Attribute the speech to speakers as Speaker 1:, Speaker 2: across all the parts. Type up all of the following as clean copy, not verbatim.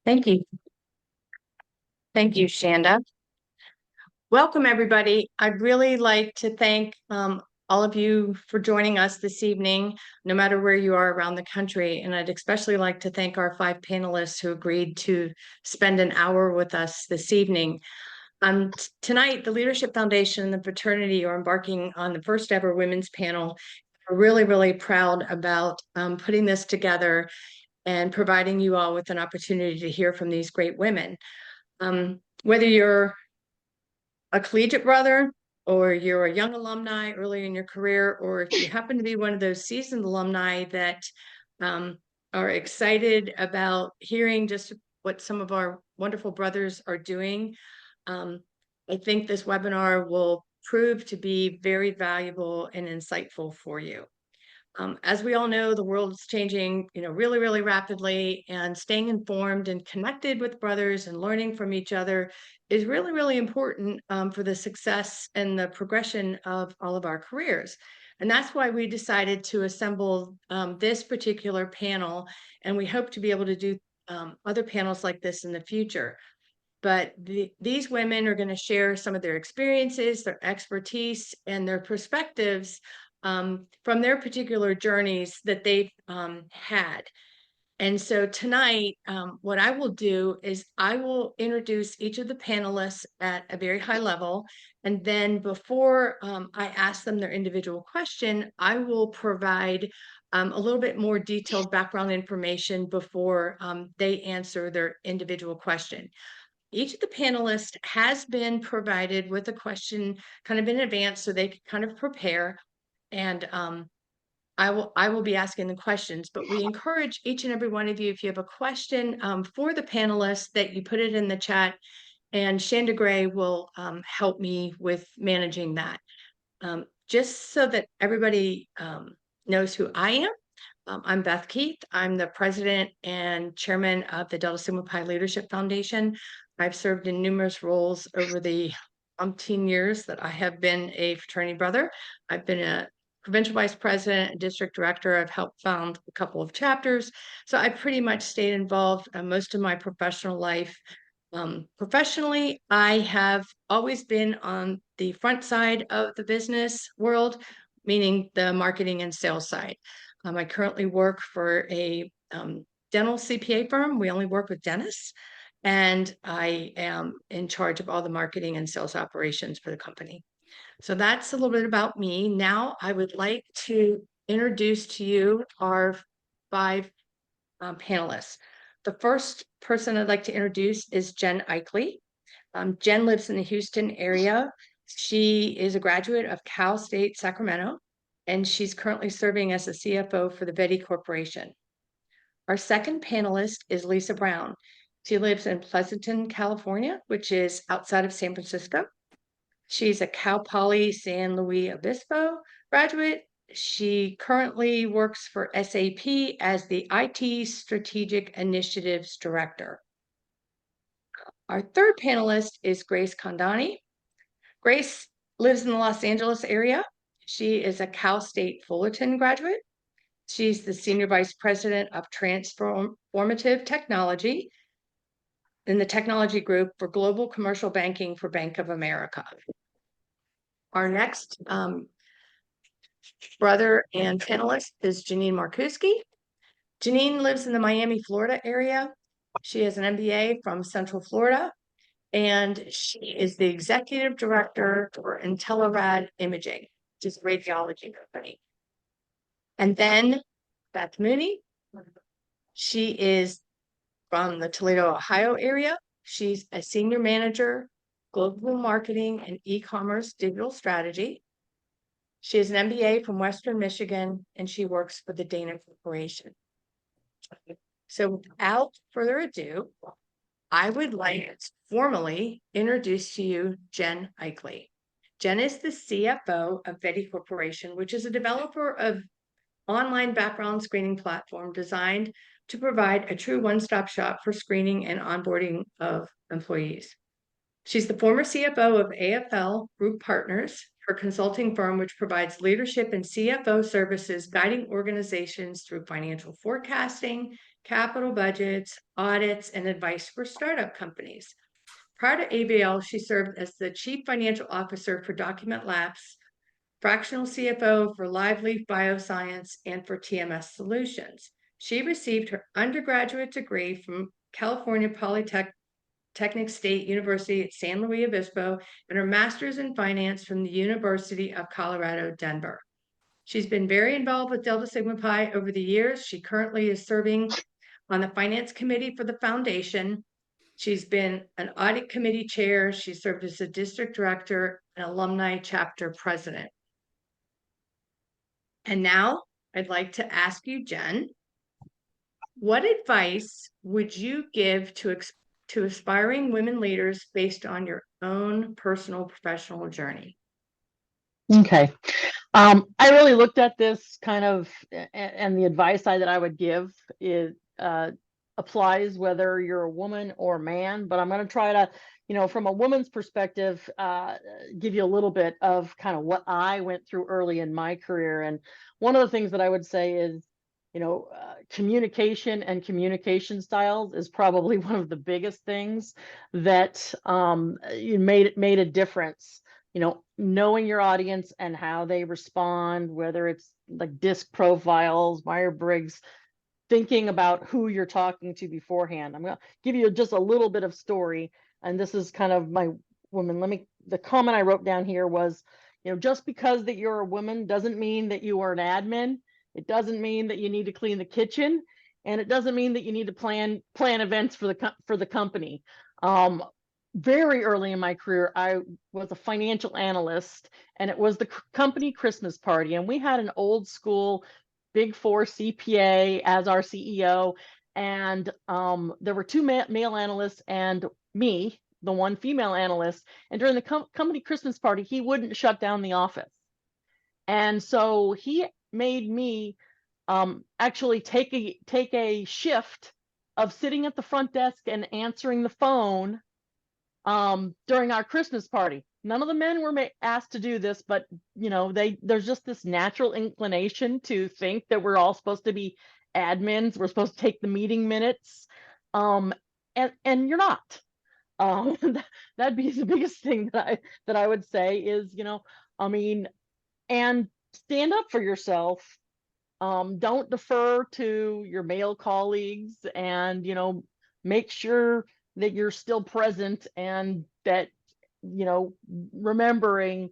Speaker 1: Thank you. Thank you, Shanda. Welcome, everybody. I'd really like to thank all of you for joining us this evening, no matter where you are around the country. And I'd especially like to thank our 5 panelists who agreed to spend an hour with us this evening. Tonight, the Leadership Foundation and the fraternity are embarking on the first ever women's panel. We're really, really proud about putting this together and providing you all with an opportunity to hear from these great women. Whether you're a collegiate brother, or you're a young alumni early in your career, or if you happen to be one of those seasoned alumni that are excited about hearing just what some of our wonderful brothers are doing, I think this webinar will prove to be very valuable and insightful for you. As we all know, the world is changing, really, really rapidly, and staying informed and connected with brothers and learning from each other is really, really important for the success and the progression of all of our careers. And that's why we decided to assemble this particular panel, and we hope to be able to do other panels like this in the future. But these women are going to share some of their experiences, their expertise, and their perspectives from their particular journeys that they've had. And so tonight, what I will do is I will introduce each of the panelists at a very high level. And then before I ask them their individual question, I will provide a little bit more detailed background information before they answer their individual question. Each of the panelists has been provided with a question kind of in advance so they can kind of prepare. And I will be asking the questions, but we encourage each and every one of you, if you have a question for the panelists, that you put it in the chat, and Shanda Gray will help me with managing that. Just so that everybody knows who I am, I'm Beth Keith. I'm the president and chairman of the Delta Sigma Pi Leadership Foundation. I've served in numerous roles over the umpteen years that I have been a fraternity brother. I've been a provincial vice president and district director. I've helped found a couple of chapters. So I pretty much stayed involved most of my professional life. Professionally, I have always been on the front side of the business world, meaning the marketing and sales side. I currently work for a dental CPA firm. We only work with dentists, and I am in charge of all the marketing and sales operations for the company. So that's a little bit about me. Now I would like to introduce to you our 5 panelists. The first person I'd like to introduce is Jen Eichley. Jen lives in the Houston area. She is a graduate of Cal State Sacramento, and she's currently serving as the CFO for the Betty Corporation. Our second panelist is Lisa Brown. She lives in Pleasanton, California, which is outside of San Francisco. She's a Cal Poly San Luis Obispo graduate. She currently works for SAP as the IT Strategic Initiatives Director. Our third panelist is Grace Kondani. Grace lives in the Los Angeles area. She is a Cal State Fullerton graduate. She's the Senior Vice President of Transformative Technology in the Technology Group for Global Commercial Banking for Bank of America. Our next brother and panelist is Janine Markuski. Janine lives in the Miami, Florida area. She has an MBA from Central Florida, and she is the executive director for Intelerad Imaging, which is a radiology company. And then Beth Mooney. She is from the Toledo, Ohio area. She's a senior manager, global marketing and e-commerce digital strategy. She has an MBA from Western Michigan, and she works for the Dana Corporation. So without further ado, I would like to formally introduce to you Jen Eichley. Jen is the CFO of Betty Corporation, which is a developer of online background screening platform designed to provide a true one-stop shop for screening and onboarding of employees. She's the former CFO of AFL Group Partners, her consulting firm, which provides leadership and CFO services, guiding organizations through financial forecasting, capital budgets, audits, and advice for startup companies. Prior to ABL, she served as the Chief Financial Officer for Document Labs, fractional CFO for Liveleaf Bioscience, and for TMS Solutions. She received her undergraduate degree from California Polytechnic State University at San Luis Obispo and her master's in finance from the University of Colorado, Denver. She's been very involved with Delta Sigma Pi over the years. She currently is serving on the finance committee for the foundation. She's been an audit committee chair. She served as a district director and alumni chapter president. And now I'd like to ask you, Jen, what advice would you give to aspiring women leaders based on your own personal professional journey?
Speaker 2: Okay. I really looked at this kind of, and the advice that I would give is applies whether you're a woman or a man, but I'm going to try to, from a woman's perspective, give you a little bit of kind of what I went through early in my career. And one of the things that I would say is, communication and communication styles is probably one of the biggest things that made a difference. Knowing your audience and how they respond, whether it's like DISC profiles, Myers-Briggs, thinking about who you're talking to beforehand. I'm going to give you just a little bit of story. And this is kind of my woman. The comment I wrote down here was, just because that you're a woman doesn't mean that you are an admin. It doesn't mean that you need to clean the kitchen. And it doesn't mean that you need to plan events for the company. Very early in my career, I was a financial analyst, and it was the company Christmas party. And we had an old school Big Four CPA as our CEO. And there were two male analysts and me, the one female analyst. And during the company Christmas party, he wouldn't shut down the office. And so he made me actually take a shift of sitting at the front desk and answering the phone during our Christmas party. None of the men were asked to do this, but there's just this natural inclination to think that we're all supposed to be admins. We're supposed to take the meeting minutes, and you're not. That'd be the biggest thing that I would say is, and stand up for yourself. Don't defer to your male colleagues, and make sure that you're still present, and that remembering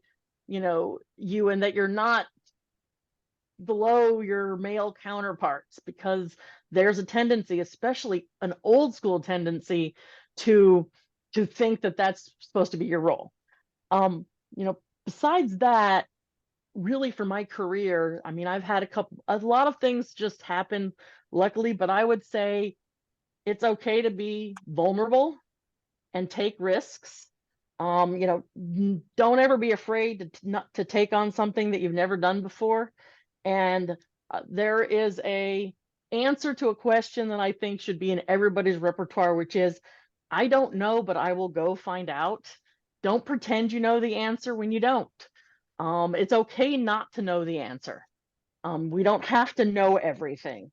Speaker 2: you, and that you're not below your male counterparts, because there's a tendency, especially an old school tendency, to think that that's supposed to be your role. Besides that, really for my career, I've had a lot of things just happen luckily, but I would say it's okay to be vulnerable and take risks. Don't ever be afraid to take on something that you've never done before. And there is a answer to a question that I think should be in everybody's repertoire, which is, I don't know, but I will go find out. Don't pretend you know the answer when you don't. It's okay not to know the answer. We don't have to know everything.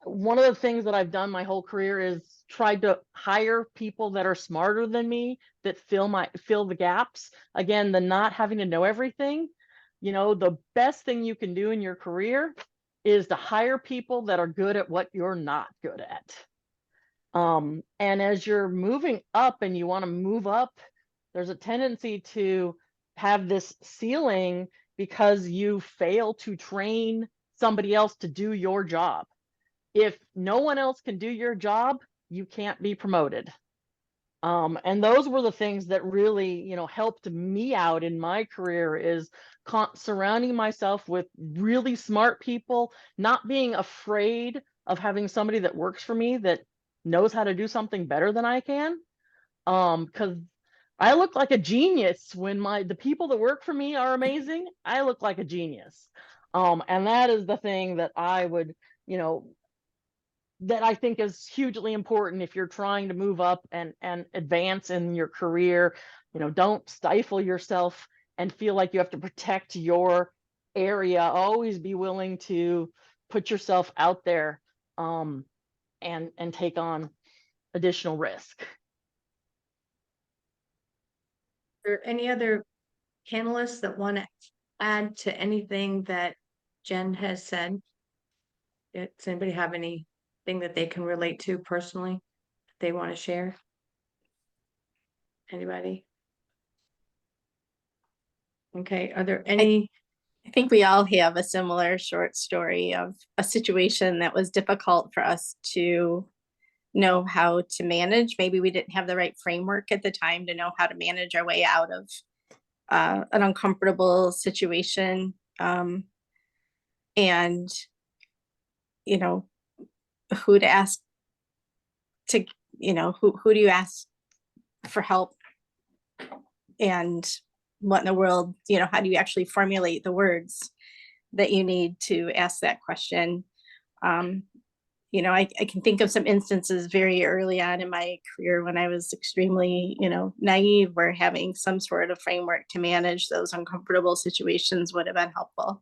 Speaker 2: One of the things that I've done my whole career is tried to hire people that are smarter than me, that fill the gaps. Again, the not having to know everything. The best thing you can do in your career is to hire people that are good at what you're not good at. And as you're moving up and you want to move up, there's a tendency to have this ceiling because you fail to train somebody else to do your job. If no one else can do your job, you can't be promoted. And those were the things that really, helped me out in my career, is surrounding myself with really smart people, not being afraid of having somebody that works for me that knows how to do something better than I can. Because I look like a genius when the people that work for me are amazing. I look like a genius. And that is the thing that I would, that I think is hugely important if you're trying to move up and advance in your career. Don't stifle yourself and feel like you have to protect your area. Always be willing to put yourself out there, and take on additional risk.
Speaker 1: Are there any other panelists that want to add to anything that Jen has said? Does anybody have anything that they can relate to personally that they want to share? Anybody? Okay, are there any?
Speaker 3: I think we all have a similar short story of a situation that was difficult for us to know how to manage. Maybe we didn't have the right framework at the time to know how to manage our way out of an uncomfortable situation. And, you know, who to ask to, you know, who do you ask for help? And what in the world, you know, how do you actually formulate the words that you need to ask that question? You know, I can think of some instances very early on in my career when I was extremely, you know, naive, where having some sort of framework to manage those uncomfortable situations would have been helpful.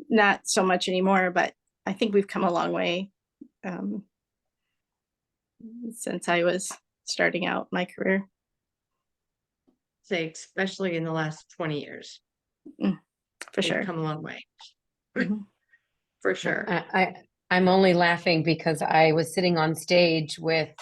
Speaker 3: Not so much anymore, but I think we've come a long way since I was starting out my career.
Speaker 1: Say, especially in the last 20 years.
Speaker 3: For
Speaker 1: We've
Speaker 3: sure.
Speaker 1: come a long way.
Speaker 3: Mhm.
Speaker 1: For sure.
Speaker 4: I'm only laughing because I was sitting on stage with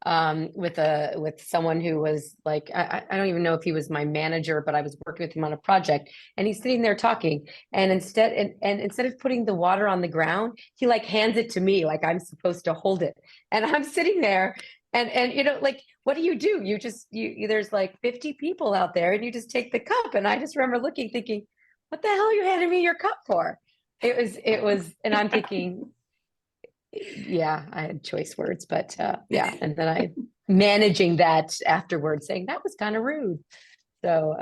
Speaker 4: someone who was like, I don't even know if he was my manager, but I was working with him on a project, and he's sitting there talking, and instead of putting the water on the ground, he like hands it to me like I'm supposed to hold it, and I'm sitting there. And you know, like, what do? You there's like 50 people out there, and you just take the cup. And I just remember looking, thinking, what the hell are you handing me your cup for? It was, and I'm thinking, yeah, I had choice words, but yeah, and then I managing that afterwards, saying that was kind of rude. So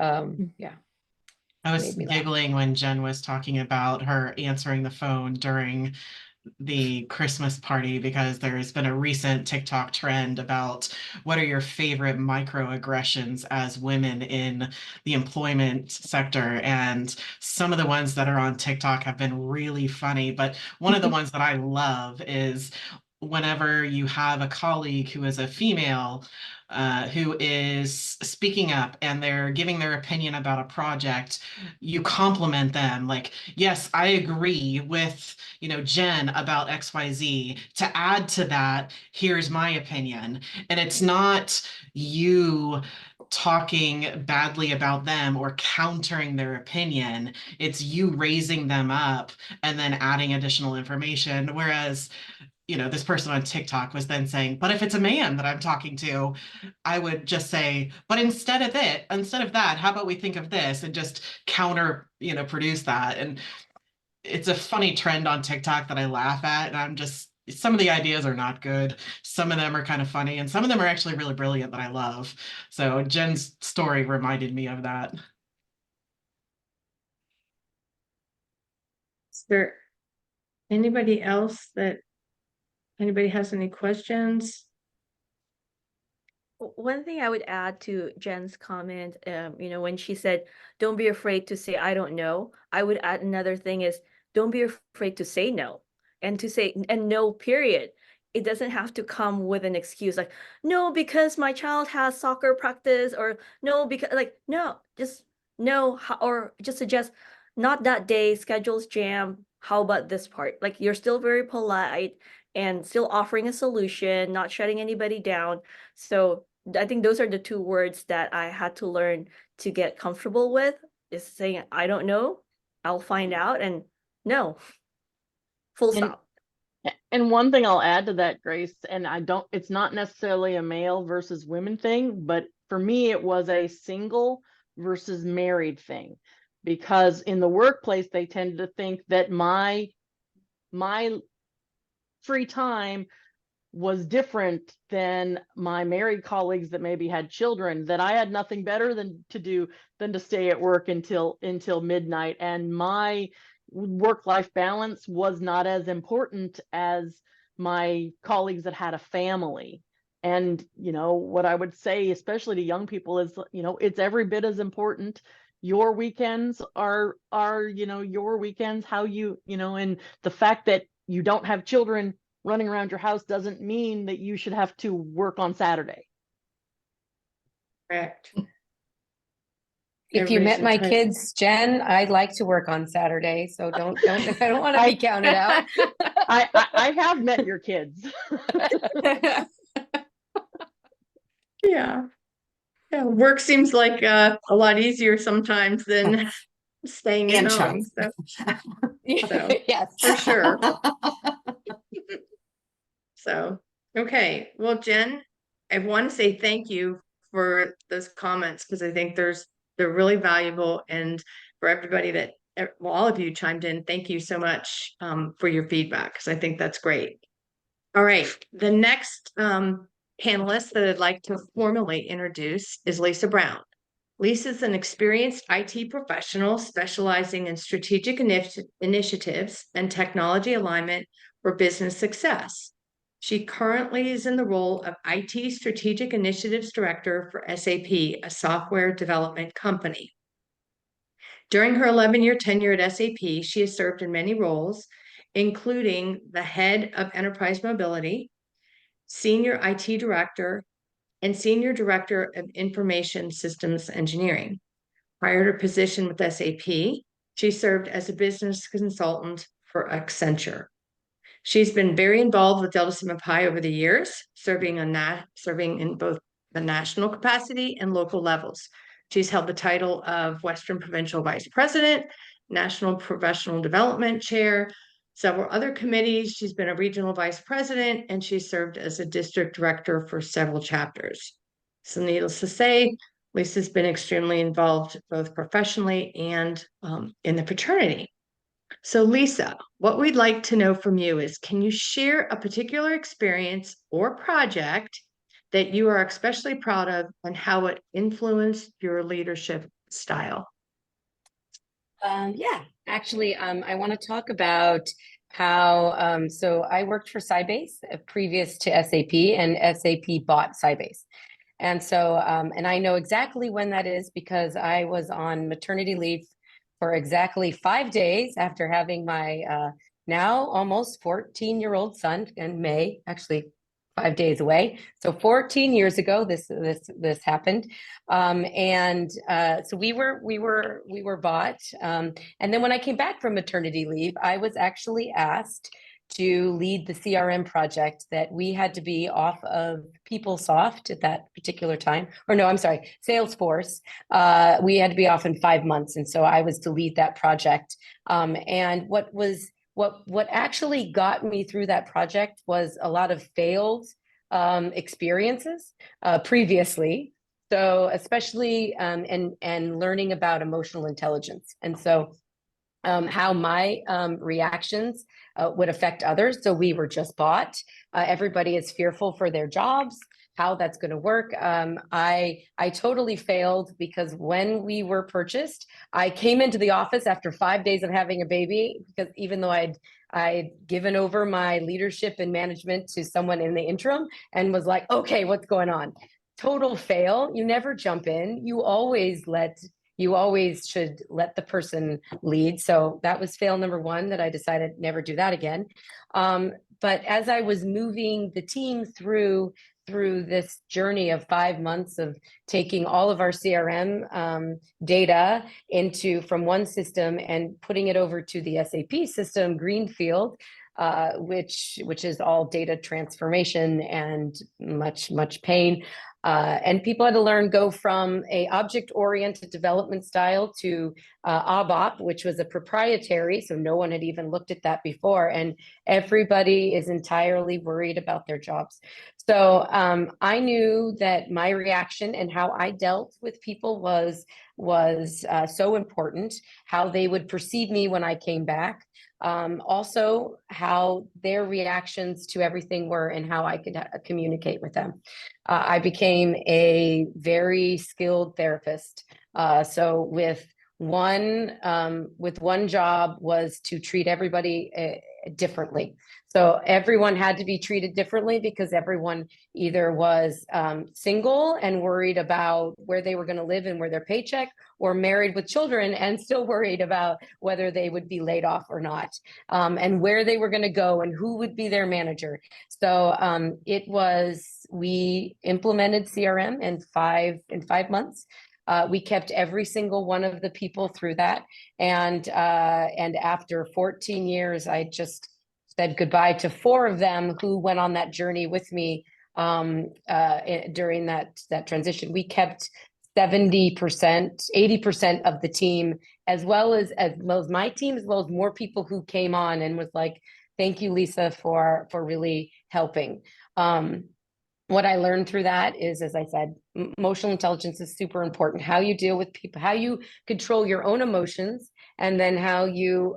Speaker 4: yeah.
Speaker 5: I was
Speaker 4: Made me laugh.
Speaker 5: giggling when Jen was talking about her answering the phone during the Christmas party, because there's been a recent TikTok trend about what are your favorite microaggressions as women in the employment sector. And some of the ones that are on TikTok have been really funny, but one of the ones that I love is whenever you have a colleague who is a female who is speaking up and they're giving their opinion about a project, you compliment them like, yes, I agree with, you know, Jen about XYZ. To add to that, here's my opinion. And it's not you talking badly about them or countering their opinion. It's you raising them up and then adding additional information. Whereas, you know, this person on TikTok was then saying, but if it's a man that I'm talking to, I would just say, but instead of that, how about we think of this, and just counter, you know, produce that. And it's a funny trend on TikTok that I laugh at. And I'm just, some of the ideas are not good. Some of them are kind of funny, and some of them are actually really brilliant that I love. So Jen's story reminded me of that.
Speaker 1: Is there anybody else anybody has any questions?
Speaker 6: One thing I would add to Jen's comment, you know, when she said, don't be afraid to say, I don't know. I would add another thing is, don't be afraid to say no, and to say, and no, period. It doesn't have to come with an excuse like, no, because my child has soccer practice, or no, because like, no, just no, or just suggest, not that day, schedules jam. How about this part? Like, you're still very polite and still offering a solution, not shutting anybody down. So I think those are the two words that I had to learn to get comfortable with, is saying, I don't know, I'll find out, and no, full stop.
Speaker 2: And one thing I'll add to that, Grace, and it's not necessarily a male versus women thing, but for me, it was a single versus married thing, because in the workplace, they tend to think that my free time was different than my married colleagues that maybe had children, that I had nothing better than to stay at work until midnight, and my work-life balance was not as important as my colleagues that had a family. And, you know, what I would say, especially to young people, is, you know, it's every bit as important your weekends are, your weekends, how and the fact that you don't have children running around your house doesn't mean that you should have to work on Saturday.
Speaker 1: Correct.
Speaker 4: If you
Speaker 1: Everybody
Speaker 4: met
Speaker 1: should
Speaker 4: my
Speaker 1: try-
Speaker 4: kids, Jen, I'd like to work on Saturday, so I don't want to be counted out.
Speaker 2: I have met your kids.
Speaker 1: Yeah. Yeah, work seems like a lot easier sometimes than staying at
Speaker 7: And
Speaker 1: home.
Speaker 7: child.
Speaker 1: So,
Speaker 4: Yes.
Speaker 1: for sure. So, okay. Well, Jen, I want to say thank you for those comments because I think they're really valuable, and for everybody that, well, all of you chimed in, thank you so much for your feedback because I think that's great. All right, the next panelist that I'd like to formally introduce is Lisa Brown. Lisa is an experienced IT professional specializing in strategic initiatives and technology alignment for business success. She currently is in the role of IT Strategic Initiatives Director for SAP, a software development company. During her 11-year tenure at SAP, she has served in many roles, including the head of enterprise mobility, senior IT director, and senior director of information systems engineering. Prior to her position with SAP, she served as a business consultant for Accenture. She's been very involved with Delta Sigma Pi over the years, serving in both the national capacity and local levels. She's held the title of Western Provincial Vice President, National Professional Development Chair, several other committees. She's been a regional vice president, and she served as a district director for several chapters. So needless to say, Lisa's been extremely involved both professionally and in the fraternity. So Lisa, what we'd like to know from you is, can you share a particular experience or project that you are especially proud of and how it influenced your leadership style?
Speaker 4: Yeah, actually, I want to talk about how, so I worked for Sybase previous to SAP, and SAP bought Sybase. And so, and I know exactly when that is because I was on maternity leave for exactly 5 days after having my now almost 14-year-old son in May, actually 5 days away. So 14 years ago, this happened. So we were bought. And then when I came back from maternity leave, I was actually asked to lead the CRM project that we had to be off of PeopleSoft at that particular time, or no, I'm sorry, Salesforce. We had to be off in 5 months, and so I was to lead that project. And what actually got me through that project was a lot of failed experiences previously. So especially and learning about emotional intelligence, and so how my reactions would affect others. So we were just bought. Everybody is fearful for their jobs, how that's going to work. I totally failed because when we were purchased, I came into the office after 5 days of having a baby, because even though I'd given over my leadership and management to someone in the interim and was like, okay, what's going on? Total fail. You never jump in. You always should let the person lead. So that was fail number one, that I decided never do that again. But as I was moving the team through this journey of 5 months of taking all of our CRM data from one system and putting it over to the SAP system, Greenfield, which is all data transformation and much pain. And people had to go from a object-oriented development style to ABAP, which was a proprietary, so no one had even looked at that before, and everybody is entirely worried about their jobs. So I knew that my reaction and how I dealt with people was so important, how they would perceive me when I came back. Also how their reactions to everything were and how I could communicate with them. I became a very skilled therapist. So with one job was to treat everybody differently. So everyone had to be treated differently because everyone either was single and worried about where they were going to live and where their paycheck, or married with children and still worried about whether they would be laid off or not, and where they were going to go and who would be their manager. So we implemented CRM in 5 months. We kept every single one of the people through that. And after 14 years, I just said goodbye to 4 of them who went on that journey with me during that transition. We kept 70%, 80% of the team, as well as my team, as well as more people who came on and was like, thank you, Lisa, for really helping. What I learned through that is, as I said, emotional intelligence is super important. How you deal with people, how you control your own emotions, and then how you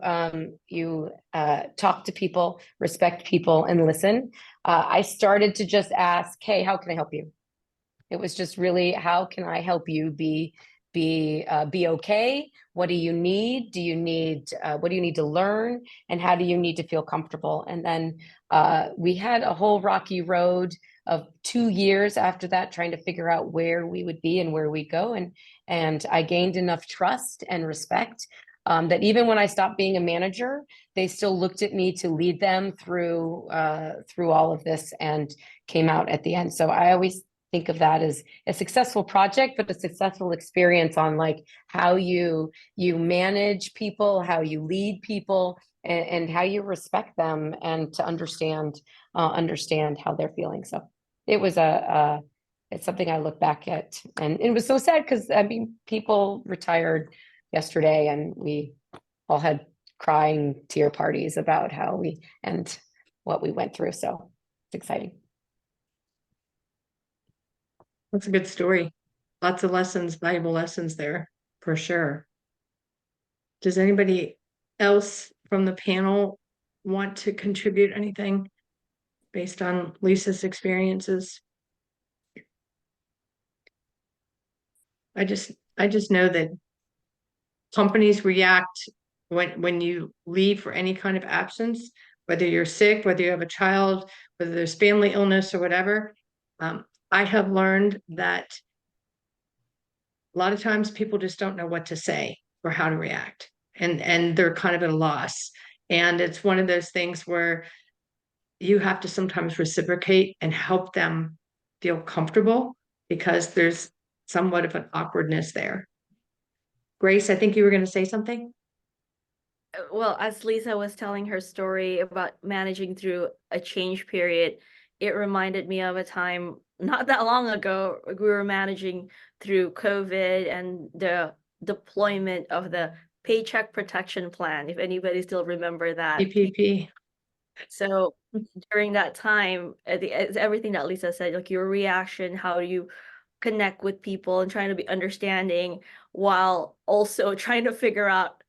Speaker 4: talk to people, respect people, and listen. I started to just ask, hey, how can I help you? It was just really, how can I help you be okay? What do you need? What do you need to learn? And how do you need to feel comfortable? And then we had a whole rocky road of 2 years after that, trying to figure out where we would be and where we go. And I gained enough trust and respect that even when I stopped being a manager, they still looked at me to lead them through all of this and came out at the end. So I always think of that as a successful project, but a successful experience on like how you manage people, how you lead people, and how you respect them, and to understand how they're feeling. So it was it's something I look back at, and it was so sad because I mean, people retired yesterday and we all had crying tear parties about how and what we went through. So it's exciting.
Speaker 1: That's a good story. Lots of lessons, valuable lessons there, for sure. Does anybody else from the panel want to contribute anything based on Lisa's experiences? I just know that companies react when you leave for any kind of absence, whether you're sick, whether you have a child, whether there's family illness or whatever. I have learned that a lot of times people just don't know what to say or how to react, and they're kind of at a loss. And it's one of those things where you have to sometimes reciprocate and help them feel comfortable, because there's somewhat of an awkwardness there. Grace, I think you were going to say something.
Speaker 6: Well, as Lisa was telling her story about managing through a change period, it reminded me of a time not that long ago. We were managing through COVID and the deployment of the Paycheck Protection Plan, if anybody still remember that.
Speaker 1: PPP.
Speaker 6: So during that time, it's everything that Lisa said, like your reaction, how you connect with people and trying to be understanding while also trying to figure out,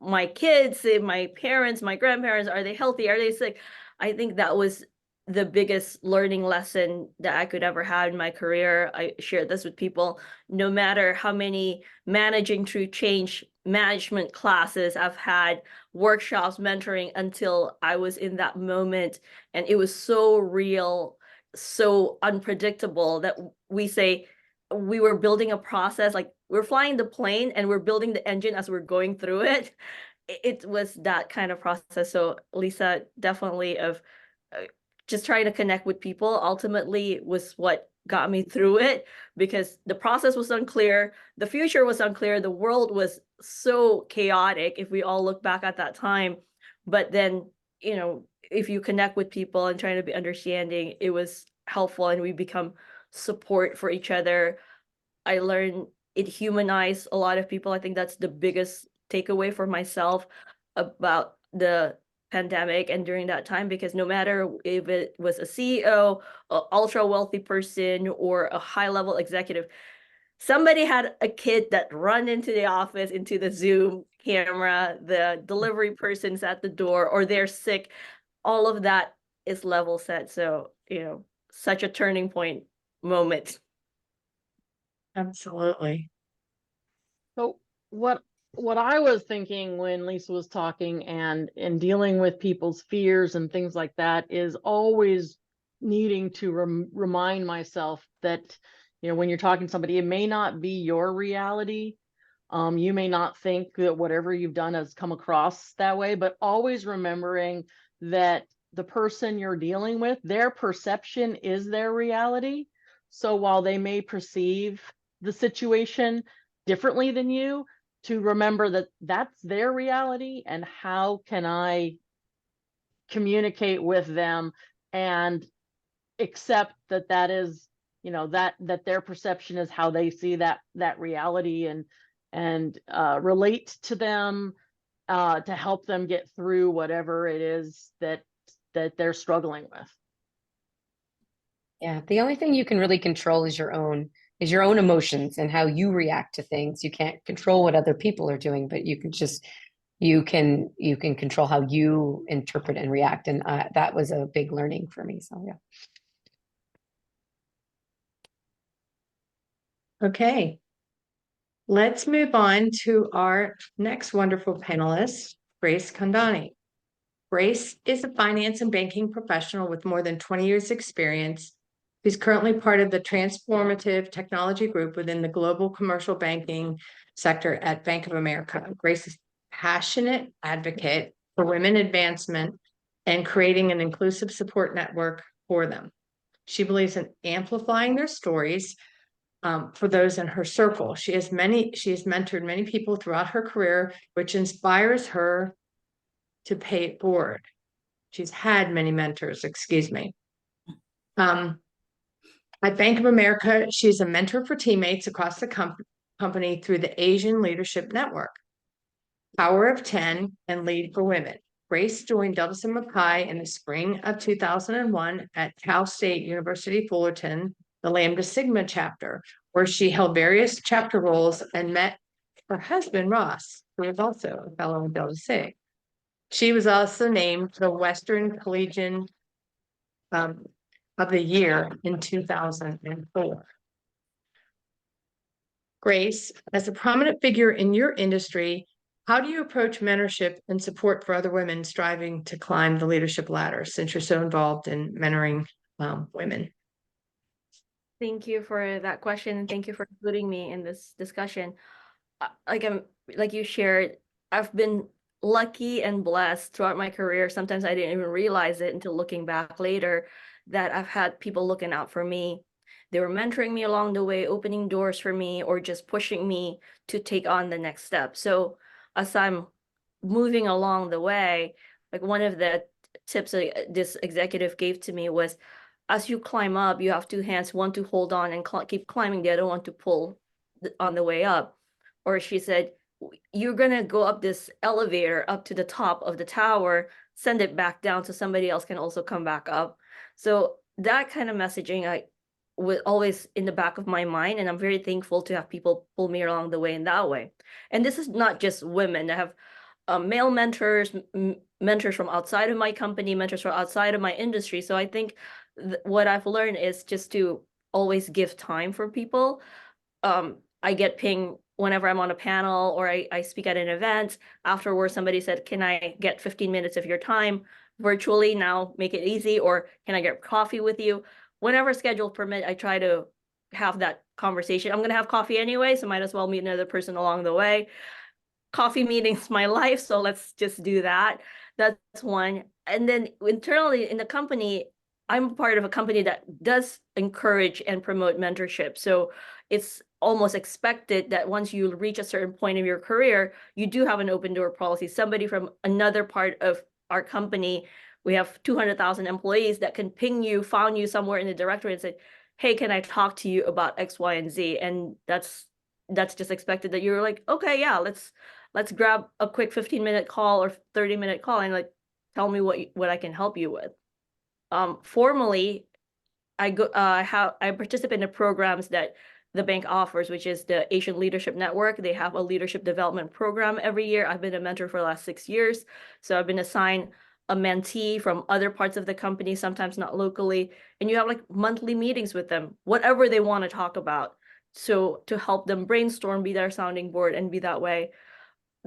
Speaker 6: my kids, my parents, my grandparents, are they healthy? Are they sick? I think that was the biggest learning lesson that I could ever have in my career. I shared this with people. No matter how many managing through change management classes I've had, workshops, mentoring, until I was in that moment, and it was so real, so unpredictable, that we say we were building a process, like we're flying the plane and we're building the engine as we're going through it. It was that kind of process. So Lisa, definitely of just trying to connect with people ultimately was what got me through it, because the process was unclear, the future was unclear, the world was so chaotic if we all look back at that time. But then, if you connect with people and trying to be understanding, it was helpful, and we become support for each other. I learned it humanized a lot of people. I think that's the biggest takeaway for myself about the pandemic and during that time, because no matter if it was a CEO, an ultra wealthy person, or a high level executive, somebody had a kid that run into the office, into the Zoom camera, the delivery person's at the door, or they're sick. All of that is level set. So, such a turning point moment.
Speaker 1: Absolutely.
Speaker 2: So what what I was thinking when Lisa was talking and in dealing with people's fears and things like that is always needing to remind myself that, you know, when you're talking to somebody, it may not be your reality. You may not think that whatever you've done has come across that way, but always remembering that the person you're dealing with, their perception is their reality. So while they may perceive the situation differently than you, to remember that that's their reality and how can I communicate with them and accept that that is, you know, that their perception is how they see that reality, and relate to them to help them get through whatever it is that they're struggling with.
Speaker 4: Yeah, the only thing you can really control is your own emotions and how you react to things. You can't control what other people are doing, but you can control how you interpret and react. And that was a big learning for me. So yeah.
Speaker 1: Okay. Let's move on to our next wonderful panelist, Grace Kandani. Grace is a finance and banking professional with more than 20 years experience. She's currently part of the transformative technology group within the global commercial banking sector at Bank of America. Grace is a passionate advocate for women advancement and creating an inclusive support network for them. She believes in amplifying their stories for those in her circle. She has mentored many people throughout her career, which inspires her to pay it forward. She's had many mentors, excuse me. At Bank of America, she's a mentor for teammates across the company through the Asian Leadership Network, Power of 10, and Lead for Women. Grace joined Delta Sigma Pi in the spring of 2001 at Cal State University Fullerton, the Lambda Sigma chapter, where she held various chapter roles and met her husband, Ross, who is also a fellow in Delta Sig. She was also named the Western Collegian of the Year in 2004. Grace, as a prominent figure in your industry, how do you approach mentorship and support for other women striving to climb the leadership ladder, since you're so involved in mentoring women?
Speaker 6: Thank you for that question, and thank you for including me in this discussion. Like you shared, I've been lucky and blessed throughout my career. Sometimes I didn't even realize it until looking back later, that I've had people looking out for me. They were mentoring me along the way, opening doors for me, or just pushing me to take on the next step. So as I'm moving along the way, like one of the tips this executive gave to me was, as you climb up, you have two hands, one to hold on and keep climbing, the other one to pull on the way up. Or she said, you're going to go up this elevator up to the top of the tower, send it back down so somebody else can also come back up. So that kind of messaging I was always in the back of my mind, and I'm very thankful to have people pull me along the way in that way. And this is not just women. I have male mentors, mentors from outside of my company, mentors from outside of my industry. So I think what I've learned is just to always give time for people. I get pinged whenever I'm on a panel or I speak at an event. Afterwards, somebody said, can I get 15 minutes of your time virtually now, make it easy? Or can I get coffee with you? Whenever schedule permit, I try to have that conversation. I'm going to have coffee anyway, so might as well meet another person along the way. Coffee meetings my life, so let's just do that. That's one. And then internally in the company, I'm part of a company that does encourage and promote mentorship. So it's almost expected that once you reach a certain point of your career, you do have an open door policy. Somebody from another part of our company, we have 200,000 employees, that can ping you, found you somewhere in the directory and say, hey, can I talk to you about X, Y, and Z? And that's just expected, that you're like, okay, yeah, let's grab a quick 15-minute call or 30-minute call and like, tell me what I can help you with. Formally, I participate in the programs that the bank offers, which is the Asian Leadership Network. They have a leadership development program every year. I've been a mentor for the last 6 years. So I've been assigned a mentee from other parts of the company, sometimes not locally. And you have like monthly meetings with them, whatever they want to talk about. So to help them brainstorm, be their sounding board, and be that way.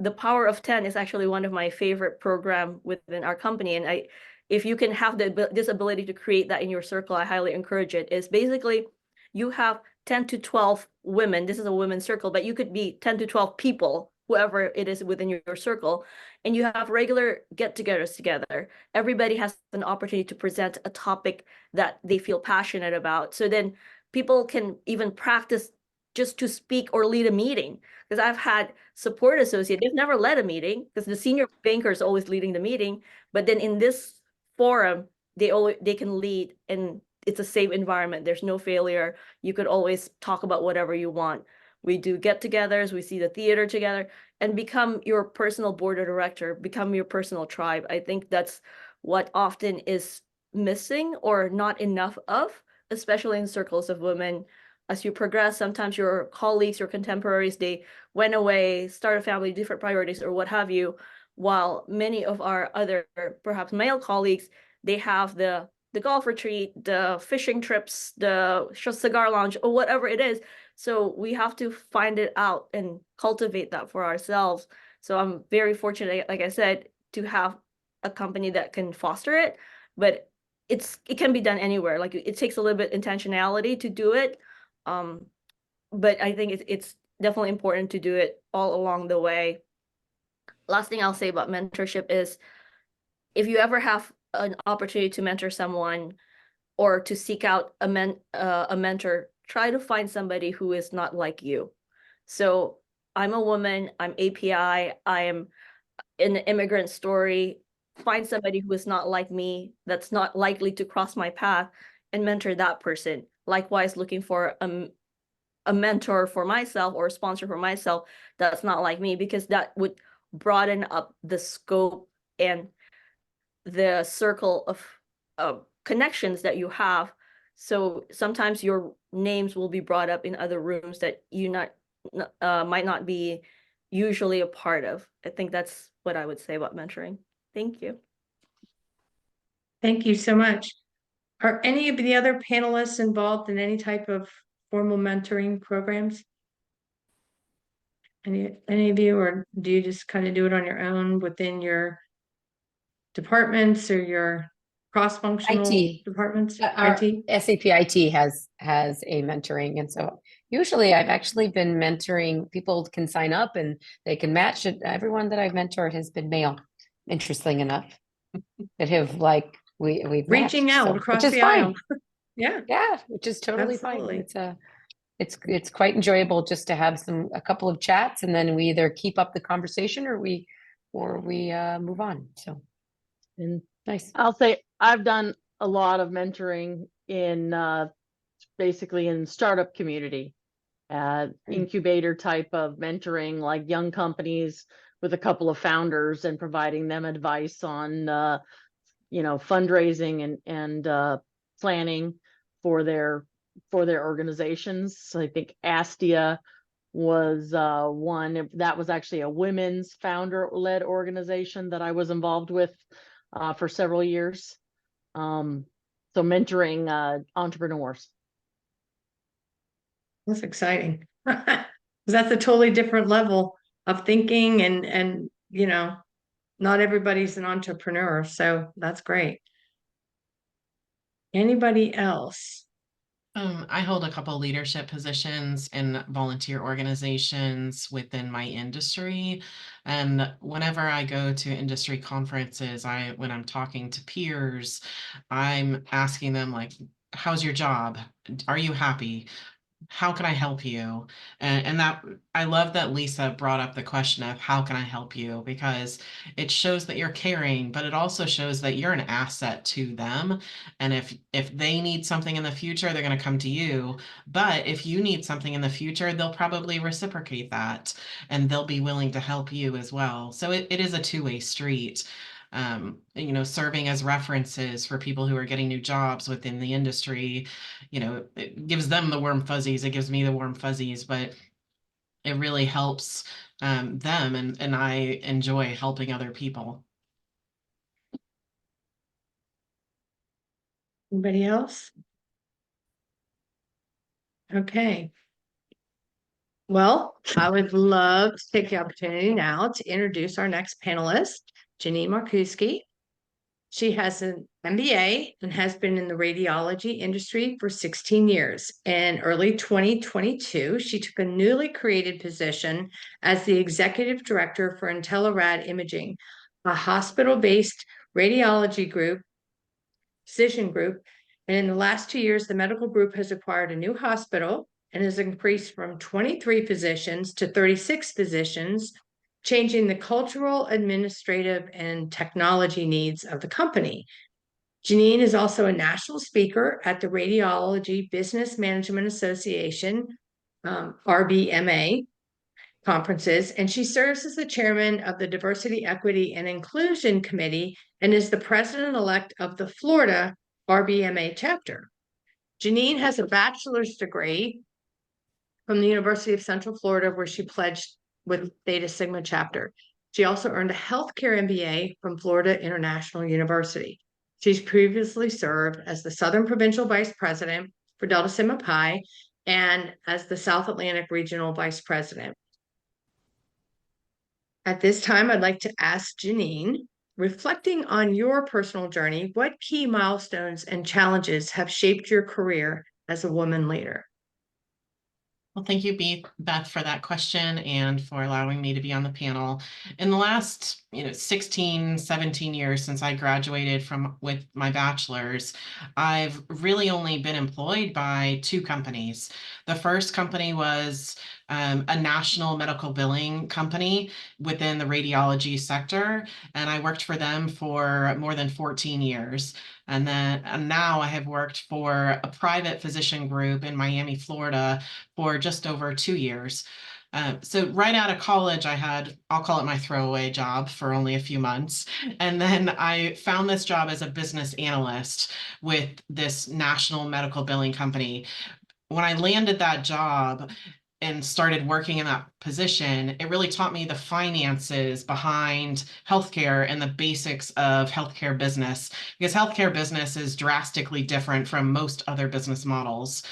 Speaker 6: the Power of 10 is actually one of my favorite program within our company. And if you can have this ability to create that in your circle, I highly encourage it. Is basically you have 10 to 12 women. This is a women's circle, but you could be 10 to 12 people, whoever it is within your circle, and you have regular get-togethers together. Everybody has an opportunity to present a topic that they feel passionate about. So then people can even practice just to speak or lead a meeting. Because I've had support associate, they've never led a meeting because the senior banker is always leading the meeting. But then in this forum, they can lead, and it's a safe environment. There's no failure. You could always talk about whatever you want. We do get-togethers, we see the theater together, and become your personal board of director, become your personal tribe. I think that's what often is missing or not enough of, especially in circles of women. As you progress, sometimes your colleagues, your contemporaries, they went away, start a family, different priorities, or what have you, while many of our other, perhaps male colleagues, they have the golf retreat, the fishing trips, the cigar lounge, or whatever it is. So we have to find it out and cultivate that for ourselves. So I'm very fortunate, like I said, to have a company that can foster it, but it can be done anywhere. Like it takes a little bit intentionality to do it. But I think it's definitely important to do it all along the way. Last thing I'll say about mentorship is if you ever have an opportunity to mentor someone or to seek out a mentor, try to find somebody who is not like you. So I'm a woman, I'm API, I am in an immigrant story. Find somebody who is not like me, that's not likely to cross my path, and mentor that person. Likewise, looking for a mentor for myself or a sponsor for myself that's not like me, because that would broaden up the scope and the circle of connections that you have. So sometimes your names will be brought up in other rooms that you might not be usually a part of. I think that's what I would say about mentoring. Thank you.
Speaker 1: Thank you so much. Are any of the other panelists involved in any type of formal mentoring programs? Any of you, or do you just kind of do it on your own within your departments or your cross-functional
Speaker 4: IT.
Speaker 1: departments?
Speaker 4: Our
Speaker 1: IT?
Speaker 4: SAP IT has a mentoring, and so usually I've actually been mentoring. People can sign up and they can match it. Everyone that I've mentored has been male, interesting enough, that have like we've
Speaker 1: Reaching
Speaker 4: matched,
Speaker 1: out
Speaker 4: so, which
Speaker 1: across
Speaker 4: is
Speaker 1: the
Speaker 4: fine.
Speaker 1: aisle. Yeah,
Speaker 4: Yeah, which is totally
Speaker 1: absolutely.
Speaker 4: fine. It's quite enjoyable just to have a couple of chats, and then we either keep up the conversation or we move on. So
Speaker 2: And
Speaker 4: nice.
Speaker 2: I'll say I've done a lot of mentoring in basically in startup community, incubator type of mentoring, like young companies with a couple of founders and providing them advice on fundraising and planning for their organizations. So I think Astia was one that was actually a women's founder-led organization that I was involved with for several years. So mentoring entrepreneurs.
Speaker 1: That's exciting. 'Cause that's a totally different level of thinking and not everybody's an entrepreneur, so that's great. Anybody else?
Speaker 5: I hold a couple leadership positions in volunteer organizations within my industry. And whenever I go to industry conferences, when I'm talking to peers, I'm asking them like, how's your job? Are you happy? How can I help you? And that I love that Lisa brought up the question of how can I help you? Because it shows that you're caring, but it also shows that you're an asset to them. And if they need something in the future, they're going to come to you. But if you need something in the future, they'll probably reciprocate that and they'll be willing to help you as well. So it is a two-way street. Serving as references for people who are getting new jobs within the industry, it gives them the warm fuzzies. It gives me the warm fuzzies, but it really helps them, and I enjoy helping other people.
Speaker 1: Anybody else? Okay. Well, I would love to take the opportunity now to introduce our next panelist, Janine Markuski. She has an MBA and has been in the radiology industry for 16 years. In early 2022, she took a newly created position as the executive director for IntelliRad Imaging, a hospital-based radiology group, physician group. And in the last 2 years, the medical group has acquired a new hospital and has increased from 23 physicians to 36 physicians, changing the cultural, administrative, and technology needs of the company. Janine is also a national speaker at the Radiology Business Management Association, RBMA, conferences, and she serves as the chairman of the Diversity, Equity, and Inclusion Committee and is the president-elect of the Florida RBMA chapter. Janine has a bachelor's degree from the University of Central Florida, where she pledged with Theta Sigma chapter. She also earned a healthcare MBA from Florida International University. She's previously served as the Southern Provincial Vice President for Delta Sigma Pi and as the South Atlantic Regional Vice President. At this time, I'd like to ask Janine, reflecting on your personal journey, what key milestones and challenges have shaped your career as a woman leader?
Speaker 5: Well, thank you, Beth, for that question and for allowing me to be on the panel. In the last, 16, 17 years since I graduated with my bachelor's, I've really only been employed by 2 companies. The first company was a national medical billing company within the radiology sector, and I worked for them for more than 14 years. And now I have worked for a private physician group in Miami, Florida for just over 2 years. So right out of college, I'll call it my throwaway job for only a few months. And then I found this job as a business analyst with this national medical billing company. When I landed that job and started working in that position, it really taught me the finances behind healthcare and the basics of healthcare business, because healthcare business is drastically different from most other business models.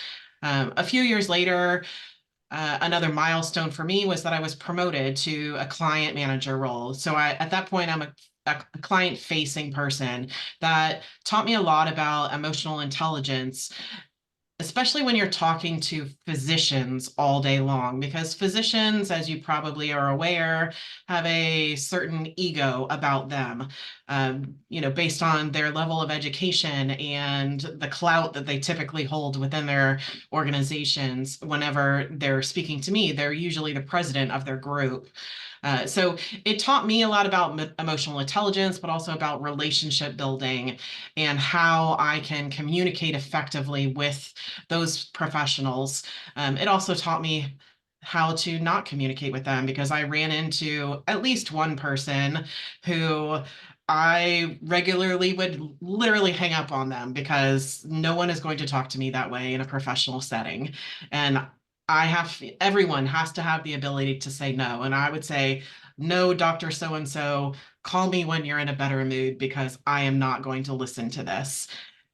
Speaker 5: A few years later, another milestone for me was that I was promoted to a client manager role. So at that point, I'm a client-facing person. That taught me a lot about emotional intelligence, especially when you're talking to physicians all day long, because physicians, as you probably are aware, have a certain ego about them, based on their level of education and the clout that they typically hold within their organizations. Whenever they're speaking to me, they're usually the president of their group. So it taught me a lot about emotional intelligence, but also about relationship building and how I can communicate effectively with those professionals. It also taught me how to not communicate with them, because I ran into at least one person who I regularly would literally hang up on them because no one is going to talk to me that way in a professional setting. And everyone has to have the ability to say no. And I would say, no, Dr. So-and-so, call me when you're in a better mood, because I am not going to listen to this.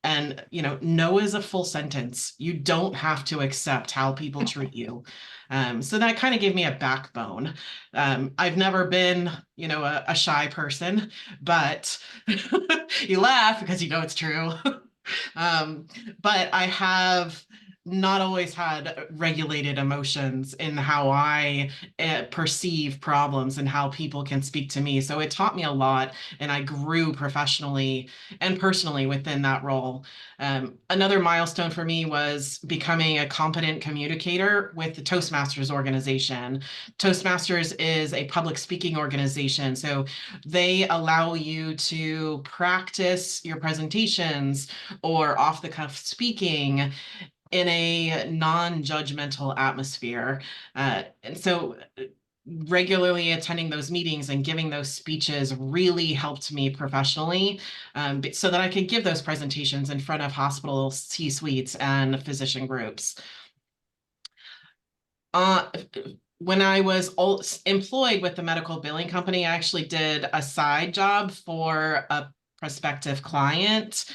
Speaker 5: And, no is a full sentence. You don't have to accept how people treat you. So that kind of gave me a backbone. I've never been, a shy person, but you laugh because it's true. But I have not always had regulated emotions in how I perceive problems and how people can speak to me. So it taught me a lot, and I grew professionally and personally within that role. Another milestone for me was becoming a competent communicator with the Toastmasters organization. Toastmasters is a public speaking organization, so they allow you to practice your presentations or off-the-cuff speaking in a non-judgmental atmosphere. And so regularly attending those meetings and giving those speeches really helped me professionally, so that I could give those presentations in front of hospital C-suites and physician groups. When I was employed with the medical billing company, I actually did a side job for a prospective client.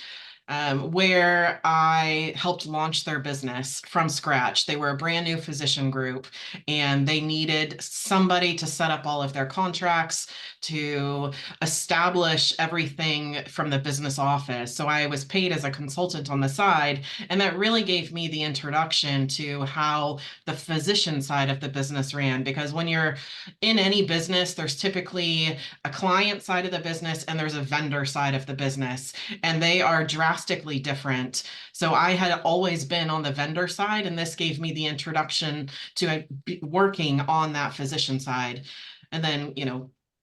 Speaker 5: where I helped launch their business from scratch. They were a brand new physician group, and they needed somebody to set up all of their contracts, to establish everything from the business office. So I was paid as a consultant on the side, and that really gave me the introduction to how the physician side of the business ran. Because when you're in any business, there's typically a client side of the business and there's a vendor side of the business, and they are drastically different. So I had always been on the vendor side, and this gave me the introduction to working on that physician side. And then,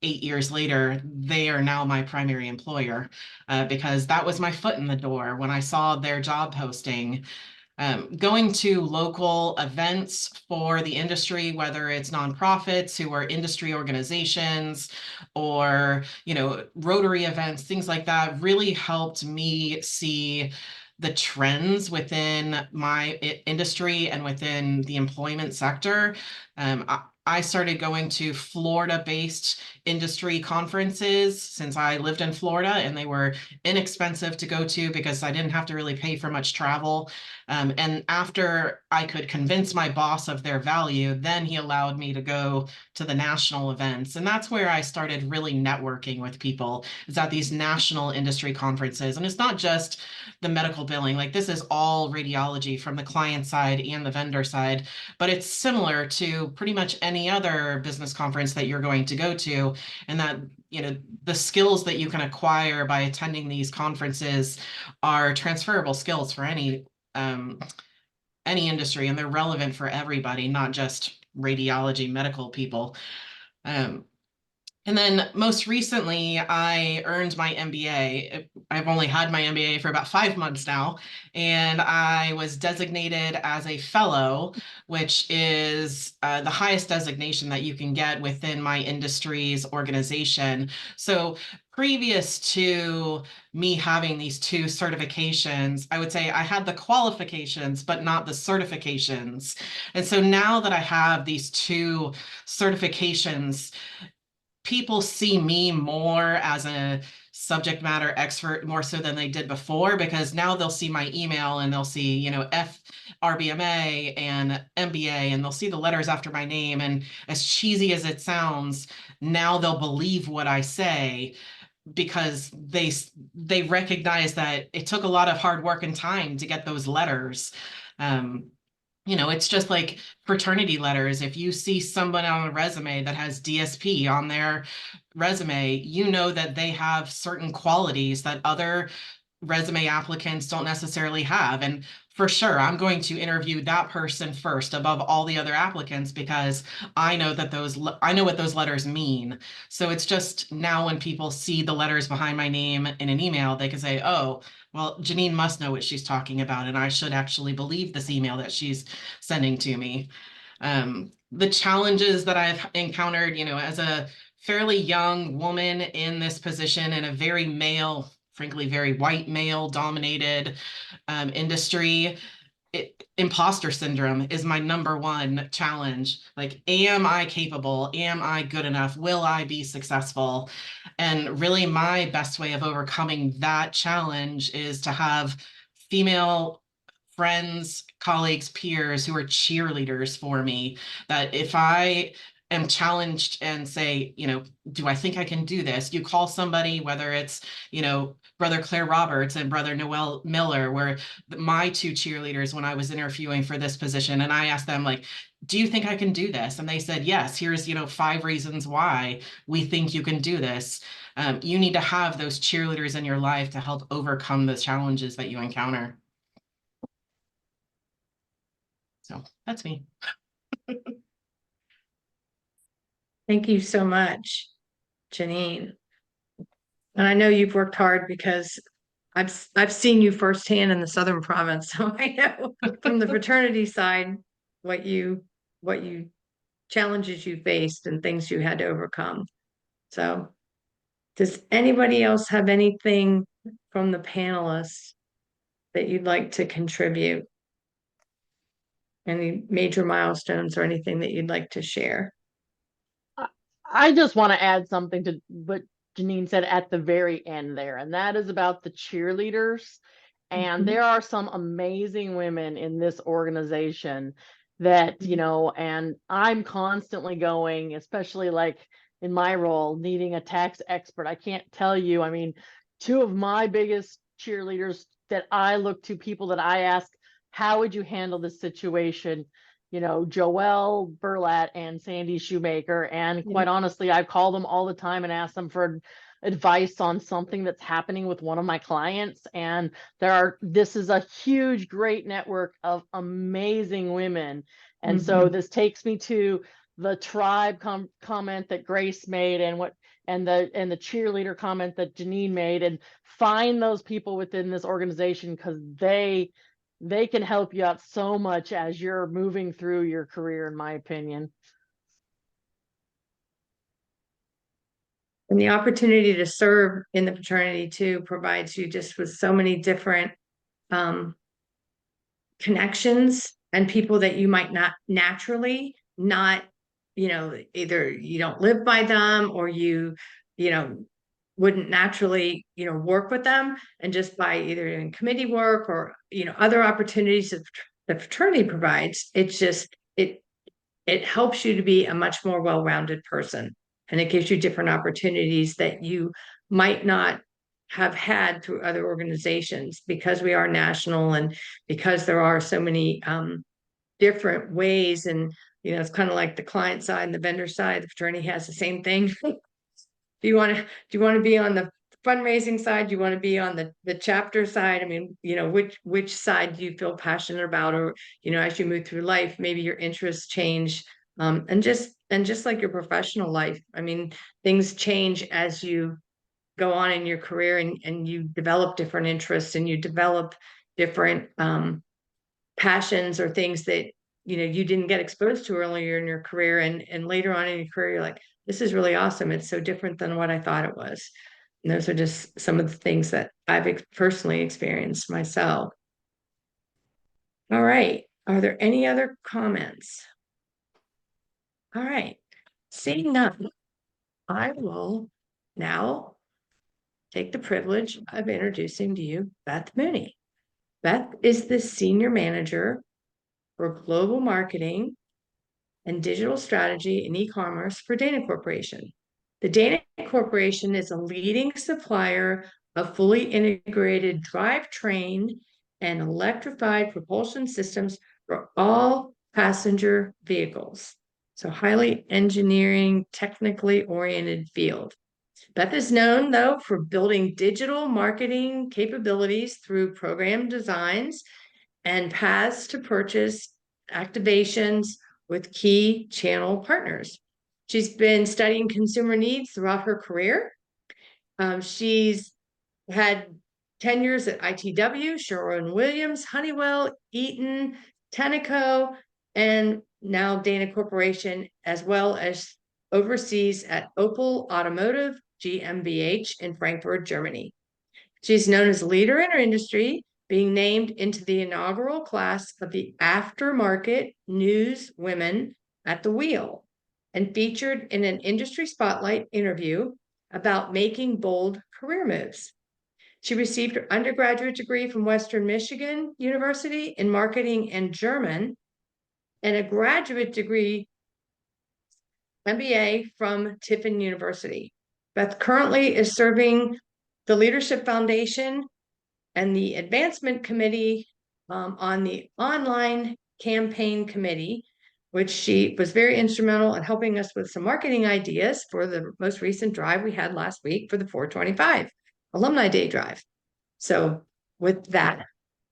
Speaker 5: 8 years later, they are now my primary employer, because that was my foot in the door when I saw their job posting. Going to local events for the industry, whether it's nonprofits who are industry organizations or, Rotary events, things like that, really helped me see the trends within my industry and within the employment sector. I started going to Florida-based industry conferences since I lived in Florida, and they were inexpensive to go to because I didn't have to really pay for much travel. And after I could convince my boss of their value, then he allowed me to go to the national events. And that's where I started really networking with people, is at these national industry conferences. And it's not just the medical billing, like this is all radiology from the client side and the vendor side, but it's similar to pretty much any other business conference that you're going to go to. And that, the skills that you can acquire by attending these conferences are transferable skills for any industry, and they're relevant for everybody, not just radiology medical people. And then most recently, I earned my MBA. I've only had my MBA for about 5 months now, and I was designated as a fellow, which is the highest designation that you can get within my industry's organization. So previous to me having these two certifications, I would say I had the qualifications, but not the certifications. And so now that I have these two certifications, people see me more as a subject matter expert more so than they did before, because now they'll see my email and they'll see, FRBMA and MBA, and they'll see the letters after my name. And as cheesy as it sounds, now they'll believe what I say, because they recognize that it took a lot of hard work and time to get those letters. It's just like fraternity letters. If you see someone on a resume that has DSP on their resume, you know that they have certain qualities that other resume applicants don't necessarily have. And for sure, I'm going to interview that person first above all the other applicants, because I know what those letters mean. So it's just now when people see the letters behind my name in an email, they can say, oh, well, Janine must know what she's talking about, and I should actually believe this email that she's sending to me. The challenges that I've encountered, as a fairly young woman in this position in a very male, frankly, very white male dominated industry, imposter syndrome is my number one challenge. Like, am I capable? Am I good enough? Will I be successful? And really, my best way of overcoming that challenge is to have female friends, colleagues, peers who are cheerleaders for me. That if I am challenged and say, do I think I can do this? You call somebody, whether it's, Brother Claire Roberts and Brother Noel Miller were my two cheerleaders when I was interviewing for this position. And I asked them, like, do you think I can do this? And they said, yes, here's, 5 reasons why we think you can do this. You need to have those cheerleaders in your life to help overcome the challenges that you encounter. So that's me.
Speaker 1: Thank you so much, Janine. And I know you've worked hard, because I've seen you firsthand in the Southern Province, so I know from the fraternity side what challenges you faced and things you had to overcome. So, does anybody else have anything from the panelists that you'd like to contribute? Any major milestones or anything that you'd like to share?
Speaker 2: I just want to add something to what Janine said at the very end there, and that is about the cheerleaders. And
Speaker 1: Mhm.
Speaker 2: there are some amazing women in this organization that, you know, and I'm constantly going, especially like in my role, needing a tax expert. I can't tell you, I mean, two of my biggest cheerleaders that I look to, people that I ask, how would you handle this situation? You know, Joelle Burlat and Sandy Shoemaker. And
Speaker 1: Yeah.
Speaker 2: quite honestly, I call them all the time and ask them for advice on something that's happening with one of my clients. And this is a huge, great network of amazing women. And so this takes me to the tribe comment that Grace made, and the cheerleader comment that Janine made, and find those people within this organization, because they can help you out so much as you're moving through your career, in my opinion.
Speaker 1: And the opportunity to serve in the fraternity too provides you just with so many different connections and people that you might not naturally not, either you don't live by them or you know, wouldn't naturally, work with them. And just by either in committee work or, other opportunities that the fraternity provides, it helps you to be a much more well-rounded person. And it gives you different opportunities that you might not have had through other organizations, because we are national and because there are so many different ways. And, it's kind of like the client side and the vendor side. The fraternity has the same thing. Do you want to be on the fundraising side? Do you want to be on the chapter side? I mean, which side do you feel passionate about? Or, as you move through life, maybe your interests change. And just like your professional life, I mean, things change as you go on in your career, and you develop different interests and you develop different passions or things that you didn't get exposed to earlier in your career, and later on in your career you're like, this is really awesome, it's so different than what I thought it was. And those are just some of the things that I've personally experienced myself. All right, are there any other comments? All right, seeing none, I will now take the privilege of introducing to you Beth Mooney. Beth is the Senior Manager for Global Marketing and Digital Strategy and E-commerce for Dana Corporation. The Dana Corporation is a leading supplier of fully integrated drivetrain and electrified propulsion systems for all passenger vehicles. So highly engineering, technically oriented field. Beth is known, though, for building digital marketing capabilities through program designs and paths to purchase activations with key channel partners. She's been studying consumer needs throughout her career. She's had 10 years at ITW, Sherwin-Williams, Honeywell, Eaton, Tenneco, and now Dana Corporation, as well as overseas at Opel Automotive GmbH in Frankfurt, Germany. She's known as a leader in her industry, being named into the inaugural class of the Aftermarket News Women at the Wheel, and featured in an industry spotlight interview about making bold career moves. She received her undergraduate degree from Western Michigan University in marketing and German, and a graduate degree, MBA, from Tiffin University. Beth currently is serving the Leadership Foundation and the Advancement Committee on the online campaign committee, which she was very instrumental in helping us with some marketing ideas for the most recent drive we had last week for the 425 Alumni Day Drive. So with that,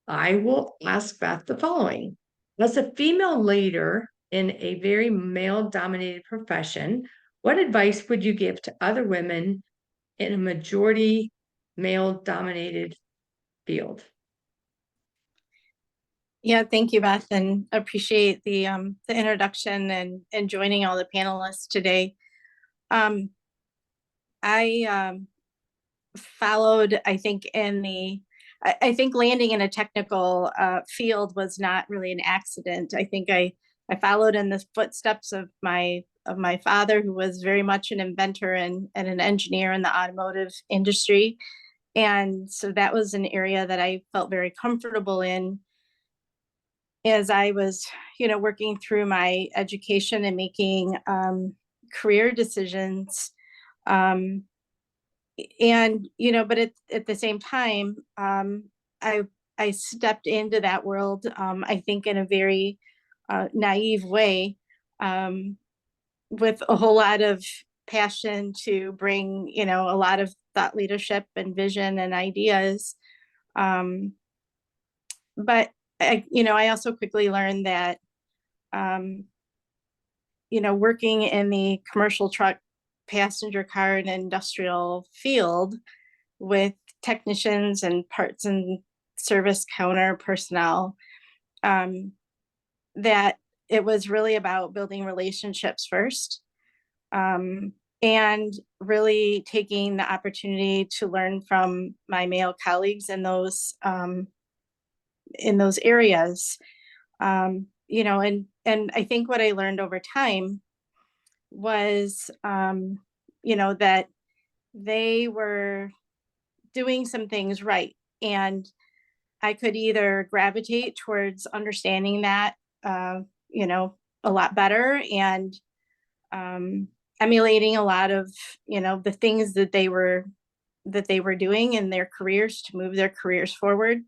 Speaker 1: I will ask Beth the following. As a female leader in a very male-dominated profession, what advice would you give to other women in a majority male-dominated field?
Speaker 3: Yeah, thank you, Beth, and appreciate the introduction and joining all the panelists today. I followed, I think, I think landing in a technical field was not really an accident. I think I followed in the footsteps of my father, who was very much an inventor and an engineer in the automotive industry. And so that was an area that I felt very comfortable in as I was, working through my education and making career decisions. Um, but at the same time, I I stepped into that world, I think in a very naive way, um, with a whole lot of passion to bring, a lot of thought leadership and vision and ideas. Um, but I also quickly learned that, um, working in the commercial truck, passenger car, and industrial field with technicians and parts and service counter personnel, um, that it was really about building relationships first, and really taking the opportunity to learn from my male colleagues in those areas. And I think what I learned over time was, that they were doing some things right. And I could either gravitate towards understanding that, uh, a lot better, and um, emulating a lot of, the things that they were doing in their careers to move their careers forward.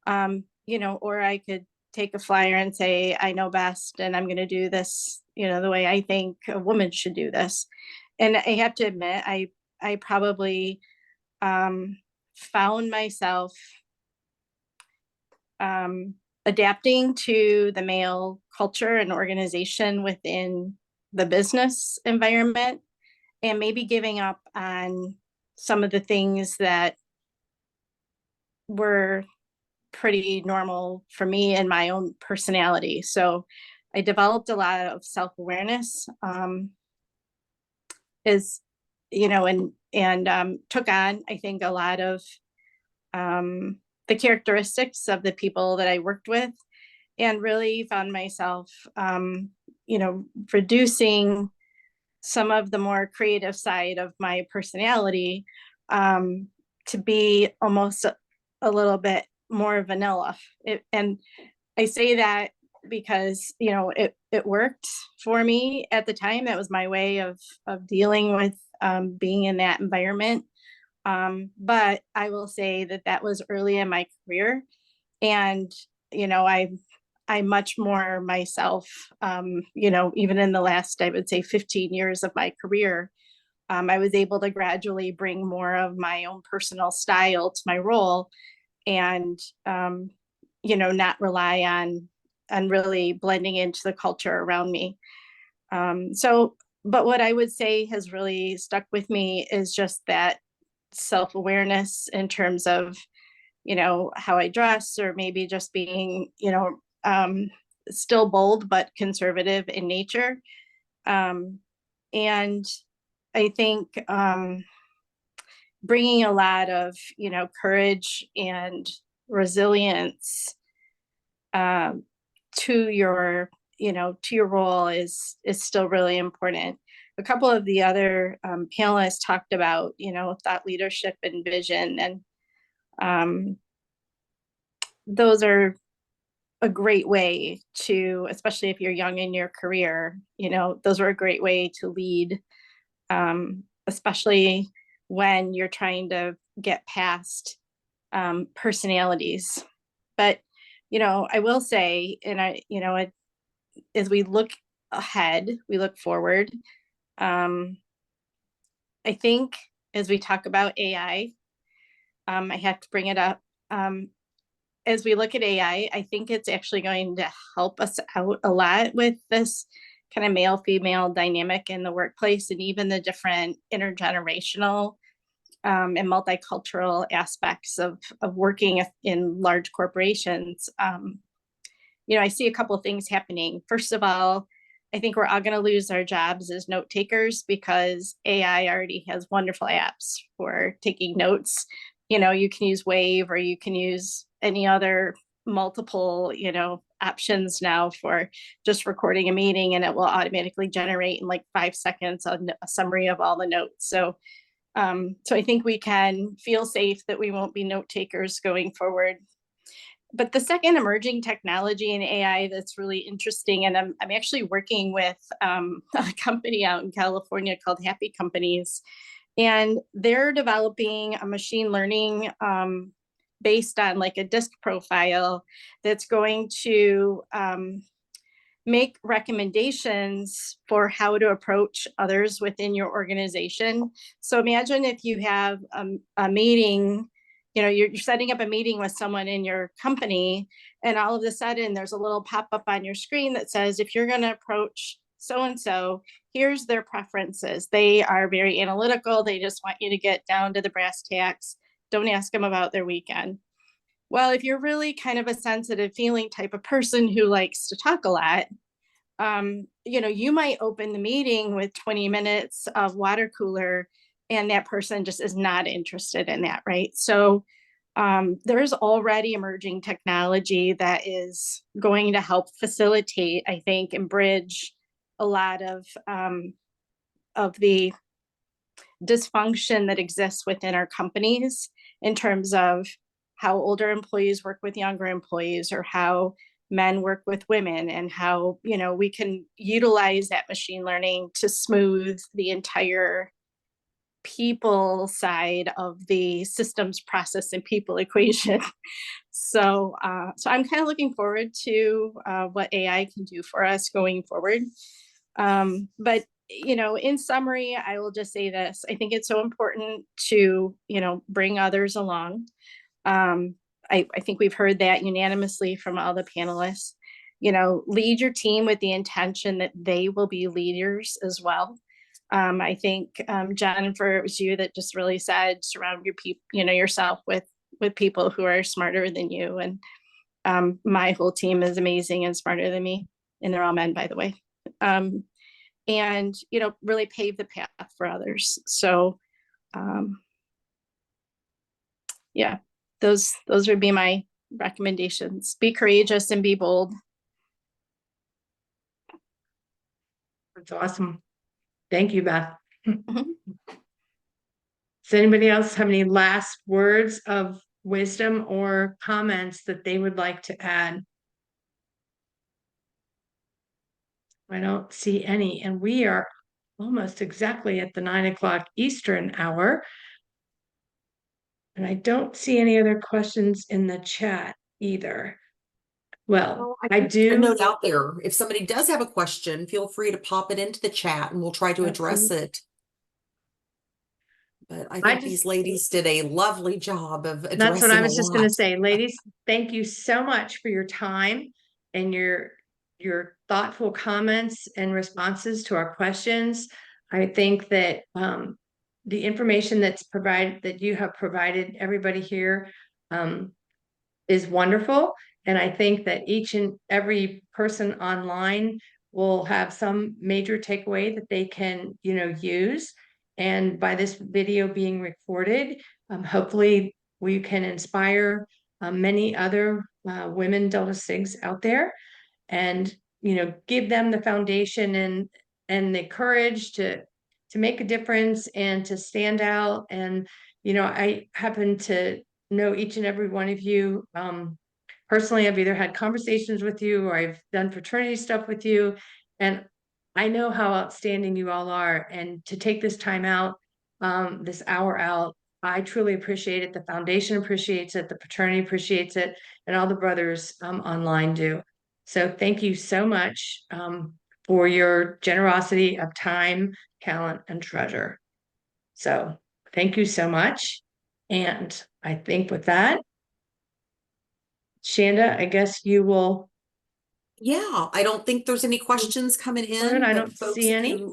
Speaker 3: Or I could take a flyer and say, I know best, and I'm going to do this, the way I think a woman should do this. And I have to admit, I probably found myself adapting to the male culture and organization within the business environment, and maybe giving up on some of the things that were pretty normal for me and my own personality. So I developed a lot of self-awareness, is, and took on, I think, a lot of the characteristics of the people that I worked with, and really found myself, reducing some of the more creative side of my personality, to be almost a little bit more vanilla. And I say that because, it worked for me at the time. That was my way of dealing with being in that environment. But I will say that that was early in my career, and I'm much more myself. Even in the last, I would say, 15 years of my career, I was able to gradually bring more of my own personal style to my role, and not rely on really blending into the culture around me. But what I would say has really stuck with me is just that self-awareness in terms of, how I dress, or maybe just being, still bold but conservative in nature. And I think bringing a lot of, courage and resilience to your, to your role is still really important. A couple of the other panelists talked about, thought leadership and vision, and those are a great way to, especially if you're young in your career, those are a great way to lead, especially when you're trying to get past personalities. But, I will say, and as we look ahead, we look forward, I think as we talk about AI, I have to bring it up. As we look at AI, I think it's actually going to help us out a lot with this kind of male-female dynamic in the workplace, and even the different intergenerational and multicultural aspects of working in large corporations. I see a couple of things happening. First of all, I think we're all going to lose our jobs as note takers, because AI already has wonderful apps for taking notes. You can use Wave, or you can use any other multiple, options now for just recording a meeting, and it will automatically generate in like 5 seconds a summary of all the notes. So So I think we can feel safe that we won't be note takers going forward. But the second emerging technology in AI that's really interesting, and I'm actually working with a company out in California called Happy Companies, and they're developing a machine learning based on like a disk profile that's going to make recommendations for how to approach others within your organization. So imagine if you have a meeting, you know, you're setting up a meeting with someone in your company, and all of a sudden there's a little pop-up on your screen that says, if you're going to approach so-and-so, here's their preferences. They are very analytical. They just want you to get down to the brass tacks. Don't ask them about their weekend. Well, if you're really kind of a sensitive feeling type of person who likes to talk a lot, you know, you might open the meeting with 20 minutes of water cooler, and that person just is not interested in that, right? So there's already emerging technology that is going to help facilitate, I think, and bridge a lot of the dysfunction that exists within our companies in terms of how older employees work with younger employees, or how men work with women, and how, you know, we can utilize that machine learning to smooth the entire people side of the systems process and people equation. So I'm kind of looking forward to what AI can do for us going forward. But you know, in summary, I will just say this: I think it's so important to, you know, bring others along. I think we've heard that unanimously from all the panelists. You know, lead your team with the intention that they will be leaders as well. I think, Jennifer, it was you that just really said, surround your people, you know, yourself with people who are smarter than you. And my whole team is amazing and smarter than me, and they're all men, by the way. And, you know, really pave the path for others. So, yeah, those would be my recommendations. Be courageous and be bold.
Speaker 1: That's awesome. Thank you, Beth.
Speaker 3: Mhm.
Speaker 1: Does anybody else have any last words of wisdom or comments that they would like to add? I don't see any, and we are almost exactly at the 9 o'clock Eastern hour. And I don't see any other questions in the chat either. Well, I
Speaker 7: A
Speaker 1: do.
Speaker 7: note out there. If somebody does have a question, feel free to pop it into the chat and we'll try to address it. But I think these ladies did a lovely job of addressing
Speaker 1: That's what I
Speaker 7: a
Speaker 1: was just going to
Speaker 7: lot.
Speaker 1: say. Ladies, thank you so much for your time and your thoughtful comments and responses to our questions. I think that the information that you have provided everybody here is wonderful. And I think that each and every person online will have some major takeaway that they can, you know, use. And by this video being recorded, hopefully we can inspire many other women Delta Sigs out there, and, you know, give them the foundation and the courage to make a difference and to stand out. And, you know, I happen to know each and every one of you personally. I've either had conversations with you or I've done fraternity stuff with you, and I know how outstanding you all are. And to take this time out, this hour out, I truly appreciate it. The foundation appreciates it, the fraternity appreciates it, and all the brothers online do. So thank you so much for your generosity of time, talent, and treasure. So thank you so much. And I think with that, Shanda, I guess you will.
Speaker 7: Yeah, I don't think there's any questions coming in.
Speaker 1: I
Speaker 7: but
Speaker 1: don't
Speaker 7: folks,
Speaker 1: see any.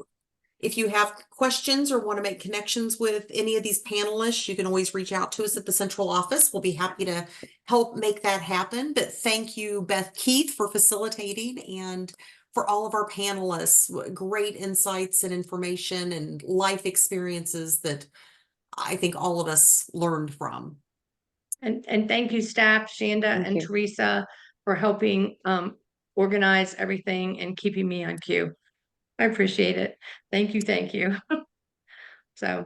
Speaker 7: If you have questions or want to make connections with any of these panelists, you can always reach out to us at the central office. We'll be happy to help make that happen. But thank you, Beth Keith, for facilitating, and for all of our panelists. Great insights and information and life experiences that I think all of us learned from.
Speaker 1: And thank you, staff, Shanda and Teresa, for helping organize everything and keeping me on cue. I appreciate it. Thank you. Thank you. So